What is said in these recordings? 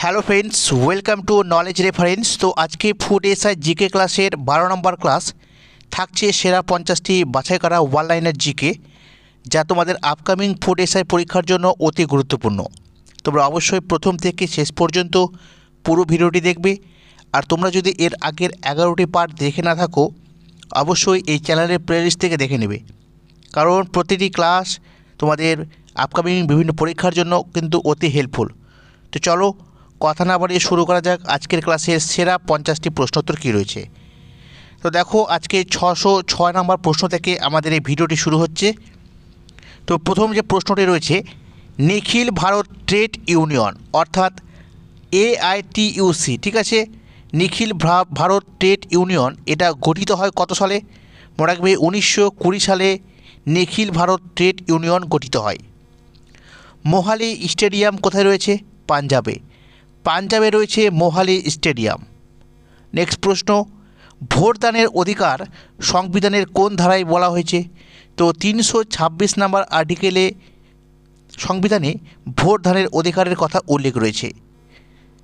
Hello friends, welcome to knowledge reference. তো আজকে food SI GK ক্লাসের 12 নম্বর ক্লাস থাকছে সেরা 50টি বাছাই করা ওয়ান লাইনের জিকে, যা তোমাদের আপকামিং ফুড এসআই পরীক্ষার জন্য অতি গুরুত্বপূর্ণ। তোমরা অবশ্যই প্রথম থেকে শেষ পর্যন্ত পুরো ভিডিওটি দেখবে। আর তোমরা যদি এর আগের 11টি পার্ট দেখে না থাকো, অবশ্যই এই চ্যানেলের প্লেলিস্ট থেকে দেখে নেবে, কারণ প্রতিটি ক্লাস তোমাদের আপকামিং বিভিন্ন পরীক্ষার জন্য কিন্তু অতি হেল্পফুল। তো চলো কথা না বাড়িয়ে শুরু করা যাক আজকের ক্লাসের সেরা 50টি প্রশ্নোত্তর কী রয়েছে। তো দেখো, আজকে 606 নম্বর প্রশ্ন থেকে আমাদের এই ভিডিওটি শুরু হচ্ছে। তো প্রথম যে প্রশ্নটি রয়েছে, নিখিল ভারত ট্রেড ইউনিয়ন অর্থাৎ AITUC, ঠিক আছে, নিখিল ভারত ট্রেড ইউনিয়ন এটা গঠিত হয় কত সালে? মনে রাখবে 1920 সালে নিখিল ভারত ট্রেড ইউনিয়ন গঠিত হয়। মোহালি স্টেডিয়াম কোথায় রয়েছে? পাঞ্জাবে রয়েছে মোহালি স্টেডিয়াম। নেক্সট প্রশ্ন, ভোটদানের অধিকার সংবিধানের কোন ধারায় বলা হয়েছে? তো 326 নম্বর আর্টিকেলে সংবিধানে ভোটদানের অধিকারের কথা উল্লেখ রয়েছে।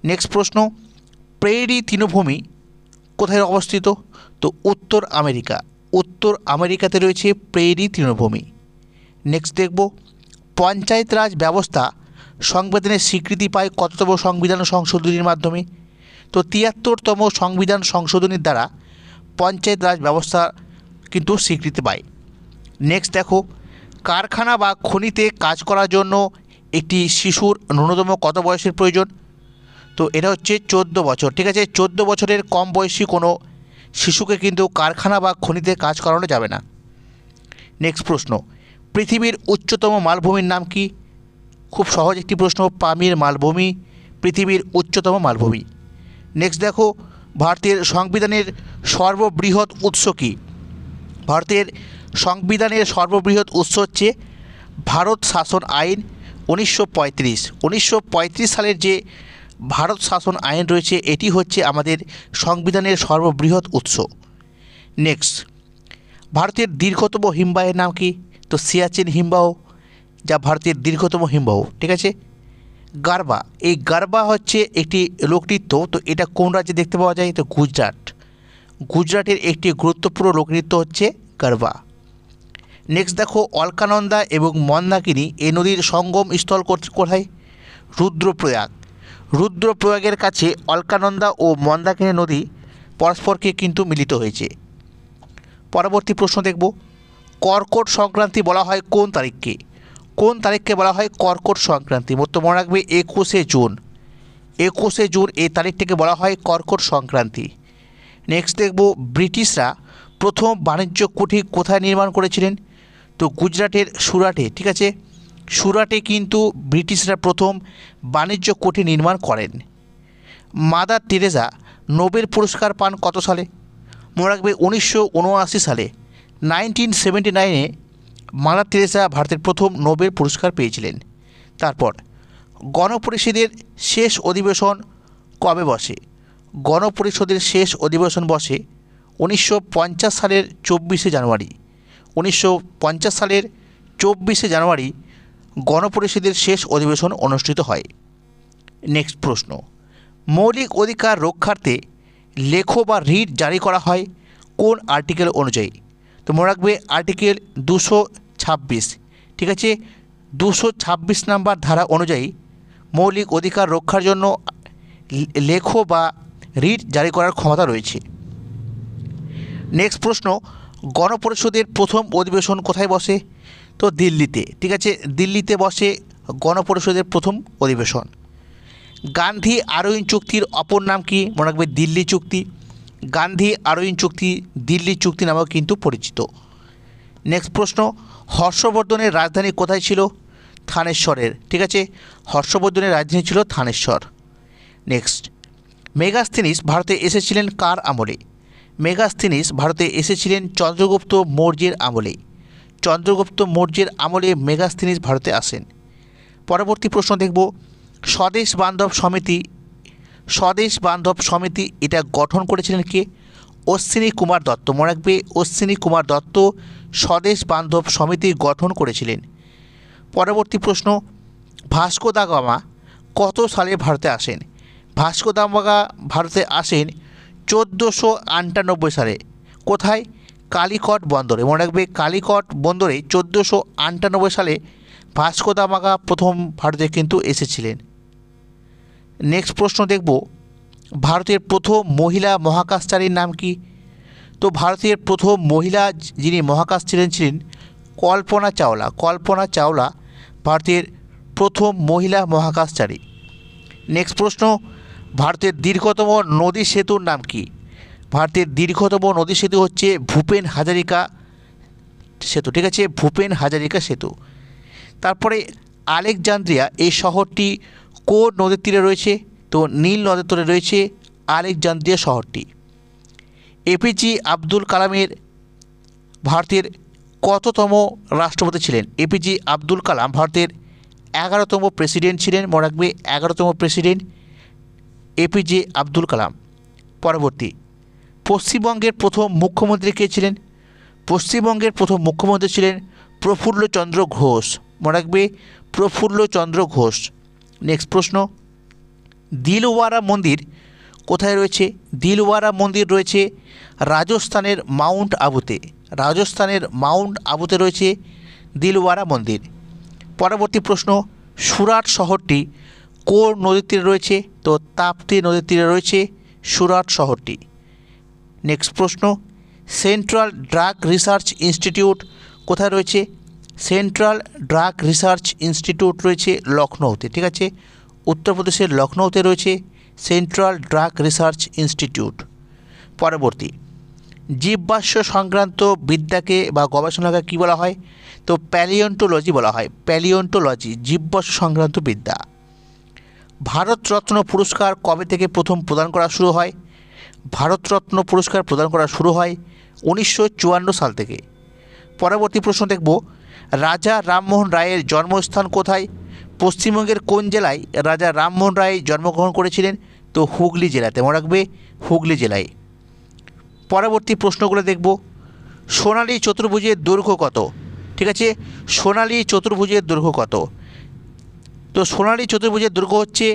নেক্সট প্রশ্ন, প্রেরি তৃণভূমি কোথায় অবস্থিত? তো উত্তর আমেরিকাতে রয়েছে প্রেরি তৃণভূমি। নেক্সট দেখব, পঞ্চায়েত রাজ ব্যবস্থা সংবিধানের স্বীকৃতি পায় কততম সংবিধান সংশোধনীর মাধ্যমে? তো 73তম সংবিধান সংশোধনীর দ্বারা পঞ্চায়েত রাজ ব্যবস্থা কিন্তু স্বীকৃতি পায়। নেক্সট দেখো, কারখানা বা খনিতে কাজ করার জন্য একটি শিশুর ন্যূনতম কত বয়সের প্রয়োজন? তো এটা হচ্ছে 14 বছর, ঠিক আছে। 14 বছরের কম বয়সী কোনো শিশুকে কিন্তু কারখানা বা খনিতে কাজ করানো যাবে না। নেক্সট প্রশ্ন, পৃথিবীর উচ্চতম মালভূমির নাম কি? খুব সহজ একটি প্রশ্ন, পামির মালভূমি পৃথিবীর উচ্চতম মালভূমি। নেক্সট দেখো, ভারতের সংবিধানের সর্ববৃহৎ উৎস কী? ভারতের সংবিধানের সর্ববৃহৎ উৎস হচ্ছে ভারত শাসন আইন 1935 সালের যে ভারত শাসন আইন রয়েছে, এটি হচ্ছে আমাদের সংবিধানের সর্ববৃহৎ উৎস। নেক্সট, ভারতের দীর্ঘতম হিমবাহের নাম কি? তো সিয়াচেন হিমবাহ, যা ভারতের দীর্ঘতম হিমবাহ, ঠিক আছে। গারবা, এই গারবা হচ্ছে একটি লোকনৃত্য। তো এটা কোন রাজ্যে দেখতে পাওয়া যায়? তো গুজরাটের একটি গুরুত্বপূর্ণ লোকনৃত্য হচ্ছে গারবা। নেক্সট দেখো, অলকানন্দা এবং মন্দাকিনী এই নদীর সঙ্গম স্থল কোথায়? রুদ্রপ্রয়াগের কাছে অলকানন্দা ও মন্দাকিনী নদী পরস্পরকে কিন্তু মিলিত হয়েছে। পরবর্তী প্রশ্ন দেখব, কর্কট সংক্রান্তি বলা হয় কোন তারিখকে বলা হয় কর্কট সংক্রান্তি? মনে রাখবে 21শে জুন এই তারিখটিকে বলা হয় কর্কট সংক্রান্তি। নেক্সট দেখব, ব্রিটিশরা প্রথম বাণিজ্য কুঠি কোথায় নির্মাণ করেছিলেন? তো গুজরাটের সুরাটে, ঠিক আছে। সুরাটে কিন্তু ব্রিটিশরা প্রথম বাণিজ্য কুঠি নির্মাণ করেন। মাদার টেরেসা নোবেল পুরস্কার পান কত সালে? মনে রাখবে 1979 সালে, 1979-এ মাদার টেরেসা ভারতের প্রথম নোবেল পুরস্কার পেয়েছিলেন। তারপর গণপরিষদের শেষ অধিবেশন কবে বসে? গণপরিষদের শেষ অধিবেশন বসে 1950 সালের 24শে জানুয়ারি। 1950 সালের 24শে জানুয়ারি গণপরিষদের শেষ অধিবেশন অনুষ্ঠিত হয়। নেক্সট প্রশ্ন, মৌলিক অধিকার রক্ষার্থে লেখো বা রিট জারি করা হয় কোন আর্টিকেল অনুযায়ী? তো মনে রাখবে আর্টিকেল 226, ঠিক আছে। 226 নম্বর ধারা অনুযায়ী মৌলিক অধিকার রক্ষার জন্য লেখো বা রিট জারি করার ক্ষমতা রয়েছে। নেক্সট প্রশ্ন, গণপরিষদের প্রথম অধিবেশন কোথায় বসে? তো দিল্লিতে, ঠিক আছে। দিল্লিতে বসে গণপরিষদের প্রথম অধিবেশন। গান্ধী আরউইন চুক্তির অপর নাম কি? মনে রাখবে দিল্লি চুক্তি। গান্ধী আরউইন চুক্তি দিল্লি চুক্তি নামেও কিন্তু পরিচিত। নেক্সট প্রশ্ন, হর্ষবর্ধনের রাজধানী কোথায় ছিল? থানেশ্বরের, ঠিক আছে। হর্ষবর্ধনের রাজধানী ছিল থানেশ্বর। নেক্সট, মেগাস্থেনিস ভারতে এসেছিলেন কার আমলে? মেগাস্থেনিস ভারতে এসেছিলেন চন্দ্রগুপ্ত মৌর্যের আমলে। চন্দ্রগুপ্ত মৌর্যের আমলে মেগাস্থেনিস ভারতে আসেন। পরবর্তী প্রশ্ন দেখব, স্বদেশ বান্ধব সমিতি এটা গঠন করেছিলেন কে? অশ্বিনী কুমার দত্ত। মনে রাখবে অশ্বিনী কুমার দত্ত স্বদেশ বান্ধব সমিতি গঠন করেছিলেন। পরবর্তী প্রশ্ন, ভাস্কো দা গামা কত সালে ভারতে আসেন? ভাস্কো দা গামা ভারতে আসেন 1498 সালে। কোথায়? কালিকট বন্দরে। মনে রাখবে, কালিকট বন্দরে 1498 সালে ভাস্কো দা গামা প্রথম ভারতে কিন্তু এসেছিলেন। নেক্সট প্রশ্ন দেখব, ভারতের প্রথম মহিলা মহাকাশচারীর নাম কি? তো ভারতের প্রথম মহিলা যিনি মহাকাশচারী ছিলেন কল্পনা চাওলা। কল্পনা চাওলা ভারতের প্রথম মহিলা মহাকাশচারী। নেক্সট প্রশ্ন, ভারতের দীর্ঘতম নদী সেতুর নাম কি? ভারতের দীর্ঘতম নদী সেতু হচ্ছে ভূপেন হাজারিকা সেতু। ঠিক আছে, ভূপেন হাজারিকা সেতু। তারপরে আলেকজান্দ্রিয়া এই শহরটি কোন নদীর তীরে রয়েছে? তো নীল নদের তীরে রয়েছে আলেকজান্দ্রিয়া শহরটি। এপিজে আব্দুল কালামের ভারতের কততম রাষ্ট্রপতি ছিলেন? এপিজে আব্দুল কালাম ভারতের 11তম প্রেসিডেন্ট ছিলেন। মনে রাখবে, 11তম প্রেসিডেন্ট এপিজে আব্দুল কালাম। পরবর্তী, পশ্চিমবঙ্গের প্রথম মুখ্যমন্ত্রী কে ছিলেন? পশ্চিমবঙ্গের প্রথম মুখ্যমন্ত্রী ছিলেন প্রফুল্লচন্দ্র ঘোষ। মনে রাখবে, প্রফুল্লচন্দ্র ঘোষ। নেক্সট প্রশ্ন, দিলওয়ারা মন্দির কোথায় রয়েছে? দিলওয়ারা মন্দির রয়েছে রাজস্থানের মাউন্ট আবুতে। রাজস্থানের মাউন্ট আবুতে রয়েছে দিলওয়ারা মন্দির। পরবর্তী প্রশ্ন, সুরাট শহরটি কোন নদীর তীরে রয়েছে? তো তাপ্তি নদীর তীরে রয়েছে সুরাট শহরটি। নেক্সট প্রশ্ন, সেন্ট্রাল ড্রাগ রিসার্চ ইনস্টিটিউট কোথায় রয়েছে? সেন্ট্রাল ড্রাগ রিসার্চ ইনস্টিটিউট রয়েছে লখনৌতে। ঠিক আছে, উত্তরপ্রদেশের লখনৌতে রয়েছে সেন্ট্রাল ড্রাগ রিসার্চ ইনস্টিটিউট। পরবর্তী, জীববাষ্য সংক্রান্ত বিদ্যাকে বা গবেষণাকে কী বলা হয়? তো প্যালিওন্টোলজি বলা হয়। প্যালিওন্টোলজি, জীববাষ্য সংক্রান্ত বিদ্যা। ভারতরত্ন পুরস্কার কবে থেকে প্রথম প্রদান করা শুরু হয়? ভারতরত্ন পুরস্কার প্রদান করা শুরু হয় 1954 সাল থেকে। পরবর্তী প্রশ্ন দেখব, রাজা রামমোহন রায়ের জন্মস্থান কোথায়? পশ্চিমবঙ্গের কোন জেলায় রাজা রামমোহন রায় জন্মগ্রহণ করেছিলেন? তো হুগলি জেলাতে। মনে রাখবে, হুগলি জেলায়। পরবর্তী প্রশ্নগুলো দেখব, সোনালী চতুর্ভুজের দৈর্ঘ্য কত? ঠিক আছে, সোনালী চতুর্ভুজের দৈর্ঘ্য কত? তো সোনালী চতুর্ভুজের দৈর্ঘ্য হচ্ছে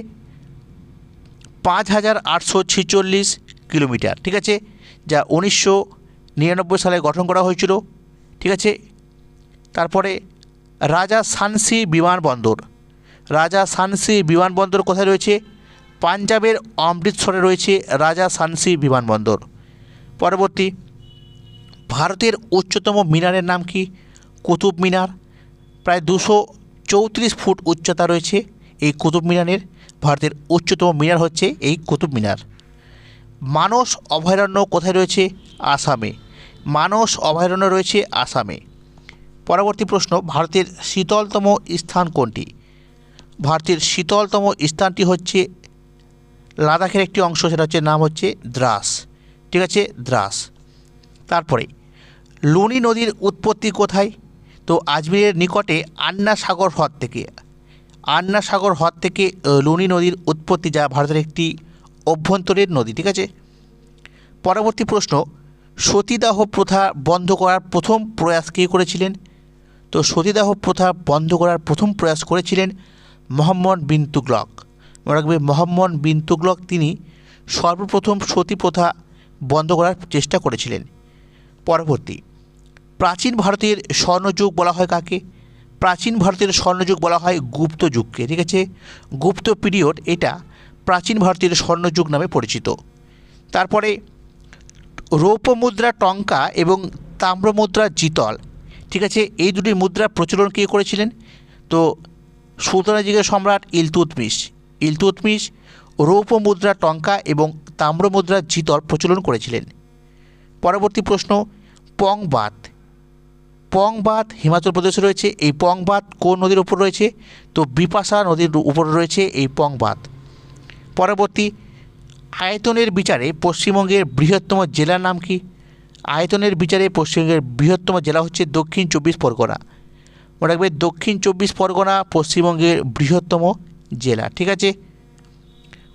5846 কিলোমিটার। ঠিক আছে, যা 1999 সালে গঠন করা হয়েছিল। ঠিক আছে, তারপরে রাজা সানসি বিমানবন্দর। রাজা সানসি বিমানবন্দর কোথায় রয়েছে? পাঞ্জাবের অমৃতসরে রয়েছে রাজা সানসি বিমানবন্দর। পরবর্তী, ভারতের উচ্চতম মিনারের নাম কি? কুতুব মিনার। প্রায় 234 ফুট উচ্চতা রয়েছে এই কুতুব মিনারের। ভারতের উচ্চতম মিনার হচ্ছে এই কুতুব মিনার। মানস অভয়ারণ্য কোথায় রয়েছে? আসামে। মানস অভয়ারণ্য রয়েছে আসামে। পরবর্তী প্রশ্ন, ভারতের শীতলতম স্থান কোনটি? ভারতের শীতলতম স্থানটি হচ্ছে লাদাখের একটি অংশ, সেটা হচ্ছে নাম হচ্ছে দ্রাস। ঠিক আছে, দ্রাস। তারপরে, লুনি নদীর উৎপত্তি কোথায়? তো আজমিরের নিকটে আন্না সাগর হ্রদ থেকে। আন্না সাগর হ্রদ থেকে লুনি নদীর উৎপত্তি, যা ভারতের একটি অভ্যন্তরীণ নদী। ঠিক আছে। পরবর্তী প্রশ্ন, সতীদাহ প্রথা বন্ধ করার প্রথম প্রয়াস কে করেছিলেন? তো সতীদাহ প্রথা বন্ধ করার প্রথম প্রয়াস করেছিলেন মোহাম্মদ বিন তুগলক। মনে রাখবে, মোহাম্মদ বিন তুগলক তিনি সর্বপ্রথম সতী প্রথা বন্ধ করার চেষ্টা করেছিলেন। পরবর্তী, প্রাচীন ভারতের স্বর্ণযুগ বলা হয় কাকে? প্রাচীন ভারতের স্বর্ণযুগ বলা হয় গুপ্ত যুগকে। ঠিক আছে, গুপ্ত পিরিয়ড, এটা প্রাচীন ভারতের স্বর্ণযুগ নামে পরিচিত। তারপরে, রৌপ্য মুদ্রা টঙ্কা এবং তাম্রমুদ্রা জিতল। ঠিক আছে, এই দুটি মুদ্রার প্রচলন কে করেছিলেন? তো সুলতানদিগের সম্রাট ইলতুৎমিশ। ইলতুৎমিশ রৌপ্য মুদ্রা টঙ্কা এবং তাম্রমুদ্রা জিতল প্রচলন করেছিলেন। পরবর্তী প্রশ্ন, পংবাত। পংবাত হিমাচল প্রদেশে রয়েছে। এই পংবাত কোন নদীর উপর রয়েছে? তো বিপাশা নদীর উপর রয়েছে এই পংবাত। পরবর্তী, আয়তনের বিচারে পশ্চিমবঙ্গের বৃহত্তম জেলার নাম কি? আয়তনের বিচারে পশ্চিমবঙ্গের বৃহত্তম জেলা হচ্ছে দক্ষিণ 24 পরগনা। মনে রাখবে, দক্ষিণ 24 পরগনা পশ্চিমবঙ্গের বৃহত্তম জেলা। ঠিক আছে।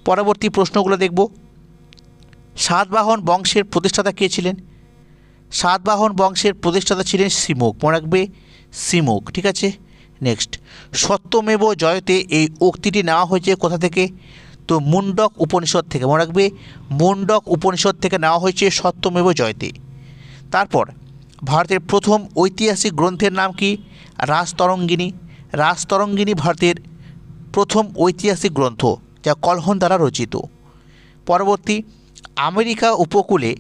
পরবর্তী প্রশ্নগুলো দেখব, সাতবাহন বংশের প্রতিষ্ঠাতা কে ছিলেন? সাতবাহন বংশের প্রতিষ্ঠাতা ছিলেন সিমুক। মনে রাখবে, সিমুক। ঠিক আছে। নেক্সট, সত্যমেব জয়তে এই উক্তিটি নেওয়া হয়েছে কোথা থেকে? তো মুন্ডক উপনিষদ থেকে, মনে রাখবে মুন্ডক উপনিষদ থেকে নেওয়া হয়েছে সত্যমেব জয়তে। তারপর ভারতের প্রথম ঐতিহাসিক গ্রন্থের নাম কি? রাজতরঙ্গিনী। রাজতরঙ্গিনী ভারতের প্রথম ঐতিহাসিক গ্রন্থ, যা কলহন দ্বারা রচিত। পরবর্তী, আমেরিকা উপকূলে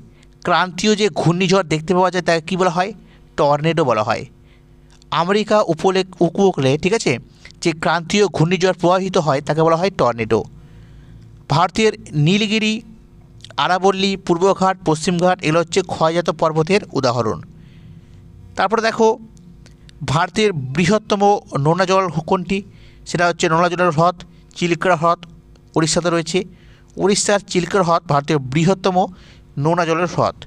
ক্রান্তীয় যে ঘূর্ণিঝড় দেখতে পাওয়া যায় তাকে কী বলা হয়? টর্নেডো বলা হয়। আমেরিকা উপকূলে, ঠিক আছে, যে ক্রান্তীয় ঘূর্ণিঝড় প্রবাহিত হয় তাকে বলা হয় টর্নেডো। ভারতের নীলগিরি, আরাবল্লী, পূর্বঘাট, পশ্চিমঘাট এগুলো হচ্ছে ক্ষয়জাত পর্বতের উদাহরণ। তারপরে দেখো, ভারতের বৃহত্তম নোনা জল কোনটি? সেটা হচ্ছে নোনা জলের হ্রদ চিল্কা হ্রদ, উড়িষ্যাতে রয়েছে। উড়িষ্যার চিল্কা হ্রদ ভারতের বৃহত্তম নোনা জলের হ্রদ।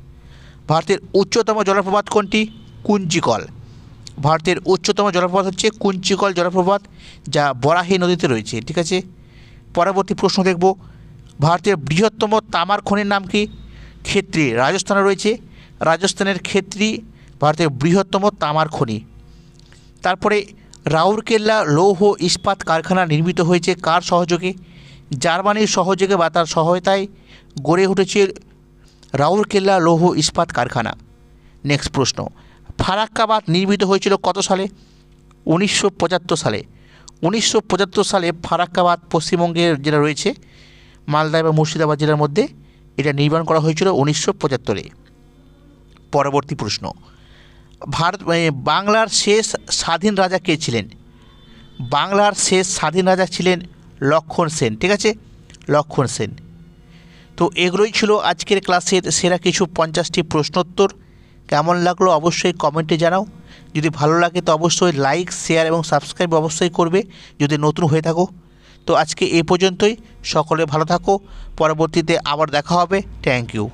ভারতের উচ্চতম জলপ্রপাত কোনটি? কুঞ্চিকল। ভারতের উচ্চতম জলপ্রপাত হচ্ছে কুঞ্চিকল জলপ্রপাত, যা বরাহী নদীতে রয়েছে, ঠিক আছে। পরবর্তী প্রশ্ন দেখব, ভারতের বৃহত্তম তামার খনির নাম কি? ক্ষেত্রী, রাজস্থানে রয়েছে। রাজস্থানের ক্ষেত্রী ভারতের বৃহত্তম তামার খনি। তারপরে রাউরকেল্লা লৌহ ইস্পাত কারখানা নির্মিত হয়েছে কার সহযোগে? জার্মানির সহযোগে বা তার সহায়তায় গড়ে উঠেছে রাউরকেল্লা লৌহ ইস্পাত কারখানা। নেক্সট প্রশ্ন, ফারাক্কা বাঁধ নির্মিত হয়েছিল কত সালে? 1975 সালে। 1975 সালে ফারাক্কা বাঁধ পশ্চিমবঙ্গের যেটা রয়েছে মালদা এবং মুর্শিদাবাদ জেলার মধ্যে, এটা নির্মাণ করা হয়েছিল 1975-এ। পরবর্তী প্রশ্ন, বাংলার শেষ স্বাধীন রাজা কে ছিলেন? বাংলার শেষ স্বাধীন রাজা ছিলেন লক্ষণ সেন, ঠিক আছে, লক্ষণ সেন। তো এগুলোই ছিল আজকের ক্লাসের সেরা কিছু 50টি প্রশ্নোত্তর। কেমন লাগলো অবশ্যই কমেন্টে জানাও। যদি ভালো লাগে তো অবশ্যই লাইক, শেয়ার এবং সাবস্ক্রাইব অবশ্যই করবে যদি নতুন হয়ে থাকো। তো আজকে এই পর্যন্তই, সকলে ভালো থাকো, পরবর্তীতে আবার দেখা হবে। Thank you.